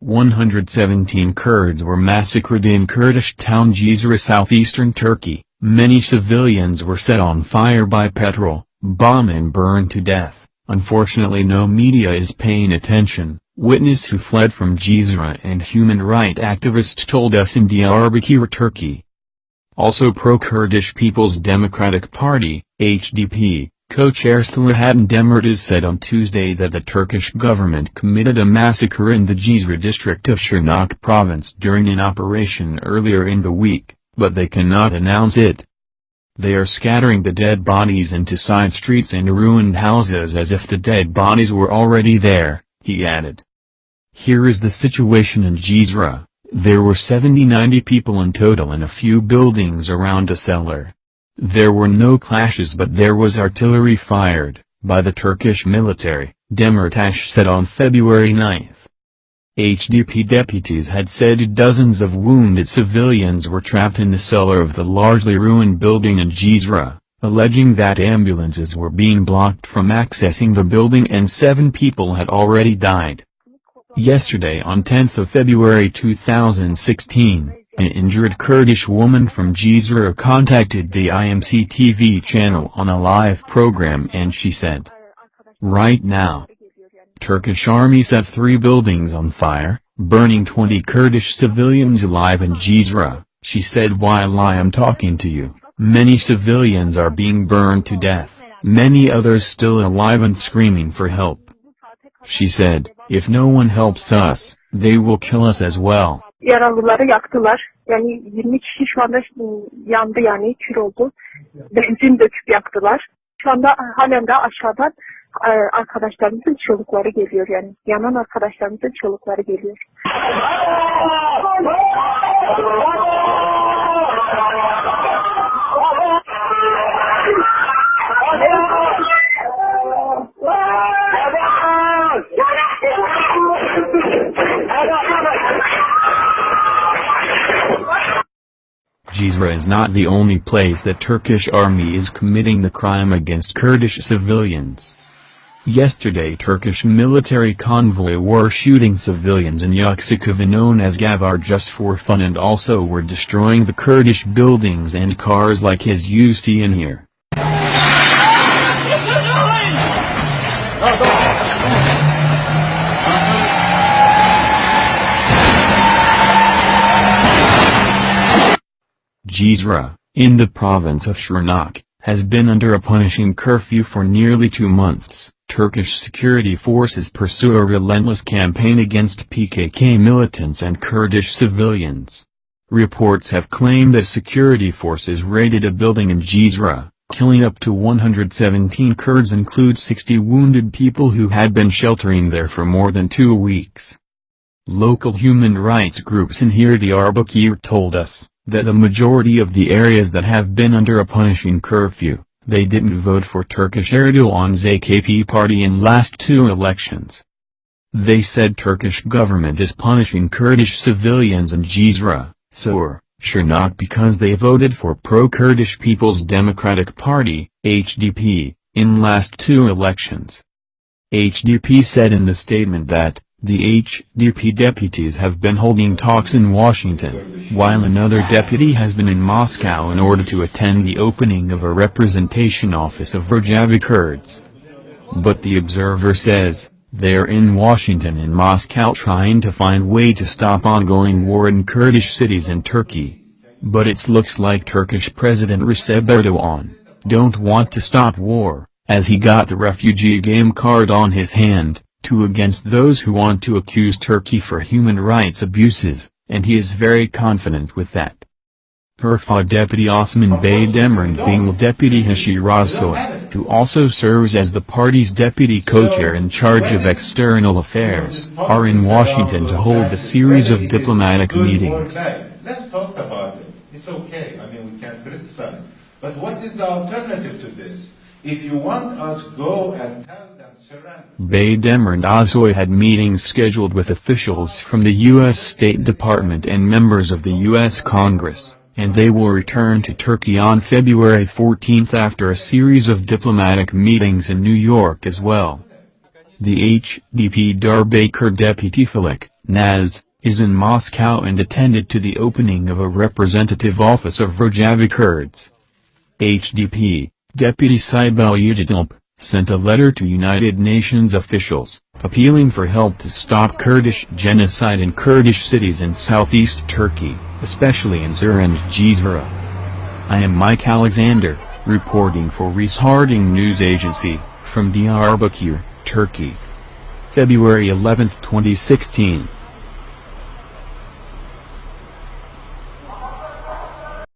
117 Kurds were massacred in Kurdish town Cizre, southeastern Turkey. Many civilians were set on fire by petrol, bomb and burned to death. Unfortunately, no media is paying attention, witness who fled from Cizre and human rights activist told us in Diyarbakir, Turkey. Also, pro-Kurdish People's Democratic Party, HDP, co-chair Selahattin Demirtas said on Tuesday that the Turkish government committed a massacre in the Cizre district of Şırnak province during an operation earlier in the week, but they cannot announce it. They are scattering the dead bodies into side streets and ruined houses as if the dead bodies were already there, he added. Here is the situation in Cizre. There were 70-90 people in total in a few buildings around a cellar. There were no clashes, but there was artillery fired by the Turkish military, Demirtas said on February 9. HDP deputies had said dozens of wounded civilians were trapped in the cellar of the largely ruined building in Cizre, alleging that ambulances were being blocked from accessing the building and 7 people had already died. Yesterday, on 10th of February 2016, an injured Kurdish woman from Cizre contacted the IMC TV channel on a live program and she said, "Right now, Turkish army set 3 buildings on fire, burning 20 Kurdish civilians alive in Cizre," she said. "While I am talking to you, many civilians are being burned to death, many others still alive and screaming for help." She said, "If no one helps us, they will kill us as well." Yaralıları yaktılar. Yani 20 kişi şu anda yandı, yani kül oldu. Benzin döküp yaktılar. Şu anda halen de aşağıdan arkadaşlarımızın çığlıkları geliyor, yani yanan arkadaşlarımızın çığlıkları geliyor. Cizre is not the only place that Turkish army is committing the crime against Kurdish civilians. Yesterday, Turkish military convoy were shooting civilians in Yüksekova known as Gavar just for fun and also were destroying the Kurdish buildings and cars like as you see in here. Cizre, in the province of Şırnak, has been under a punishing curfew for nearly 2 months. Turkish security forces pursue a relentless campaign against PKK militants and Kurdish civilians. Reports have claimed that security forces raided a building in Cizre, killing up to 117 Kurds, include 60 wounded people who had been sheltering there for more than 2 weeks. Local human rights groups in Diyarbakir told us that the majority of the areas that have been under a punishing curfew, they didn't vote for Turkish Erdogan's AKP party in last 2 elections. They said Turkish government is punishing Kurdish civilians in Cizre, Şırnak because they voted for pro-Kurdish People's Democratic Party, HDP, in last 2 elections. HDP said in the statement that the HDP deputies have been holding talks in Washington, while another deputy has been in Moscow in order to attend the opening of a representation office of Rojava Kurds. But the Observer says, they're in Washington and Moscow trying to find way to stop ongoing war in Kurdish cities in Turkey. But it looks like Turkish President Recep Erdogan don't want to stop war, as he got the refugee game card on his hand, to against those who want to accuse Turkey for human rights abuses, and he is very confident with that. Urfa Deputy Osman Bey Demirand Bingal Deputy Hashir Rasoy, who also serves as the party's deputy co-chair in charge of external affairs, are in Washington to hold a series of diplomatic meetings. Let's talk about it. It's okay. I mean, we can criticize. But what is the alternative to this? If you want us, go and tell them surrender. Bey Demirand Azoy had meetings scheduled with officials from the U.S. State Department and members of the U.S. Congress, and they will return to Turkey on February 14 after a series of diplomatic meetings in New York as well. The HDP Diyarbakir deputy Felix Naz, is in Moscow and attended to the opening of a representative office of Rojava Kurds. HDP, Deputy Sibel Yigitulp, sent a letter to United Nations officials, appealing for help to stop Kurdish genocide in Kurdish cities in southeast Turkey, especially in Zir and Jizre. I am Mike Alexander, reporting for Rees Harding News Agency, from Diyarbakir, Turkey. February 11, 2016.